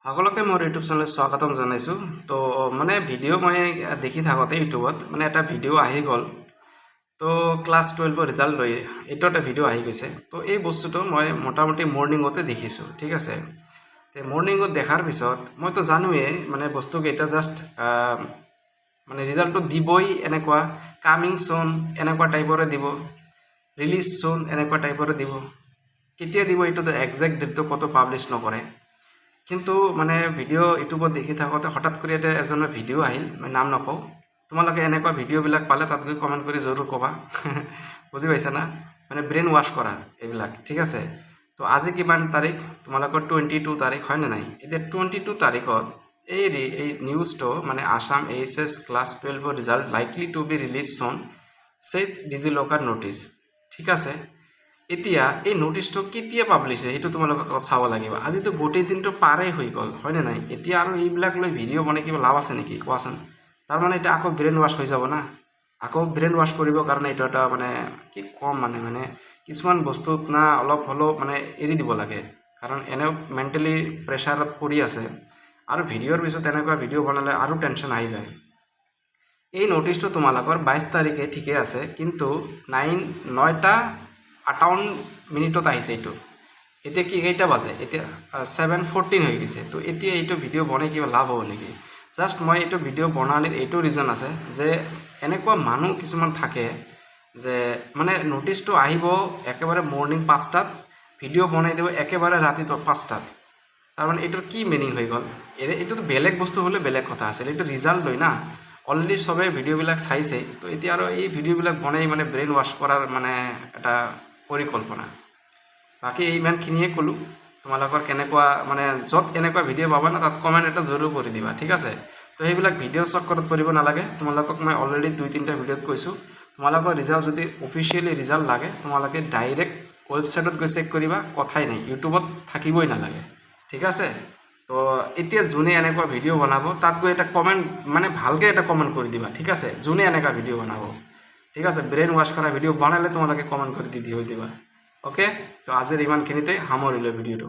সকলোকে মোৰ ইউটিউব চেনেলত স্বাগতম জনাইছোঁ। তো মানে ভিডিঅ' মই দেখি থাকোঁতে ইউটিউবত মানে এটা ভিডিঅ' আহি গ'ল। তো ক্লাছ 12ৰ ৰিজাল্ট লৈ এইটো এটা ভিডিঅ' আহি গৈছে। তো এই বস্তুটো মই মোটামুটি মৰ্ণিঙতে দেখিছোঁ, ঠিক আছে। তো মৰ্ণিঙত দেখাৰ পিছত মইতো জানোৱেই মানে বস্তুকেইটা জাষ্ট মানে ৰিজাল্টটো দিবই এনেকুৱা, কামিং চুন এনেকুৱা টাইপৰে দিব, ৰিলিজ চুন এনেকুৱা টাইপৰে দিব। কেতিয়া দিব এইটোতো একজেক্ট ডেটটো ক'তো পাব্লিছ নকৰে। কিন্তু মানে ভিডিঅ' ইউটিউবত দেখি থাকোঁতে হঠাৎ কৰি এটা এজনৰ ভিডিঅ' আহিল, মই নাম নকওঁ। তোমালোকে এনেকুৱা ভিডিঅ'বিলাক পালে তাত গৈ কমেণ্ট কৰি জৰুৰ ক'বা। বুজি পাইছা না? মানে ব্ৰেইন ৱাছ কৰা এইবিলাক, ঠিক আছে। তো আজি কিমান তাৰিখ? তোমালোকৰ 22 তাৰিখ হয়নে নাই? এতিয়া 22 তাৰিখত এই নিউজটো মানে আসাম এইচএছ ক্লাছ 12ৰ result likely to be release soon says DigiLocker notice, ঠিক আছে। এতিয়া এই নোটিছটো কেতিয়া পাব্লিছ হয় সেইটো তোমালোকে চাব লাগিব। আজিতো গোটেই দিনটো পাৰেই হৈ গ'ল, হয়নে নাই? এতিয়া আৰু এইবিলাক লৈ ভিডিঅ' বনাই কিবা লাভ আছে নেকি কোৱাচোন? তাৰমানে এতিয়া আকৌ ব্ৰেইন ৱাছ হৈ যাব না। আকৌ ব্ৰেইন ৱাছ কৰিবৰ কাৰণে এইটো এটা মানে কি ক'ম মানে কিছুমান বস্তুত না অলপ হ'লেও মানে এৰি দিব লাগে। কাৰণ এনেও মেণ্টেলি প্ৰেছাৰত পৰি আছে আৰু ভিডিঅ'ৰ পিছত এনেকুৱা ভিডিঅ' বনালে আৰু টেনশ্যন আহি যায়। এই নোটিছটো তোমালোকৰ 22 তাৰিখে ঠিকে আছে, কিন্তু 9:58 আহিছে এইটো। এতিয়া কি কেইটা বাজে? এতিয়া 7:14 হৈ গৈছে। তো এতিয়া এইটো ভিডিঅ' বনাই কিবা লাভ হ'ব নেকি? জাষ্ট মই এইটো ভিডিঅ' বনালে এইটো ৰিজন আছে যে এনেকুৱা মানুহ কিছুমান থাকে যে মানে নোটিছটো আহিব একেবাৰে মৰ্ণিং 5টাত, ভিডিঅ' বনাই দিব একেবাৰে ৰাতিপুৱা 5টাত। তাৰমানে এইটোৰ কি মিনিং হৈ গ'ল? এইটোতো বেলেগ বস্তু হ'লে বেলেগ কথা আছিল, এইটো ৰিজাল্ট লৈ না। অলৰেডি চবেই ভিডিঅ'বিলাক চাইছে। তো এতিয়া আৰু এই ভিডিঅ'বিলাক বনাই মানে ব্ৰেইন ৱাছ কৰাৰ মানে এটা পৰিকল্পনা। বাকী ইমানখিনিয়ে ক'লোঁ। তোমালোকৰ কেনেকুৱা মানে য'ত এনেকুৱা ভিডিঅ' পাবা না তাত কমেণ্ট এটা জৰুৰ কৰি দিবা, ঠিক আছে। তো সেইবিলাক ভিডিঅ'ৰ চক্কৰত পৰিব নালাগে। তোমালোকক মই অলৰেডি 2-3টা ভিডিঅ'ত কৈছোঁ, তোমালোকৰ ৰিজাল্ট যদি অফিচিয়েলি ৰিজাল্ট লাগে তোমালোকে ডাইৰেক্ট ৱেবছাইটত গৈ চেক কৰিবা, কথাই নাই, ইউটিউবত থাকিবই নালাগে, ঠিক আছে। তো এতিয়া যোনে এনেকুৱা ভিডিঅ' বনাব তাত গৈ এটা কমেণ্ট মানে ভালকৈ এটা কমেণ্ট কৰি দিবা, ঠিক আছে। যোনে এনেকুৱা ভিডিঅ' বনাব, ঠিক আছে, ব্ৰেইন ৱাছ কৰা ভিডিঅ' বনালে তোমালোকে কমেণ্ট কৰি দি দিবা। অ'কে, তো আজিৰ ইমানখিনিতে সামৰিলোঁ ভিডিঅ'টো।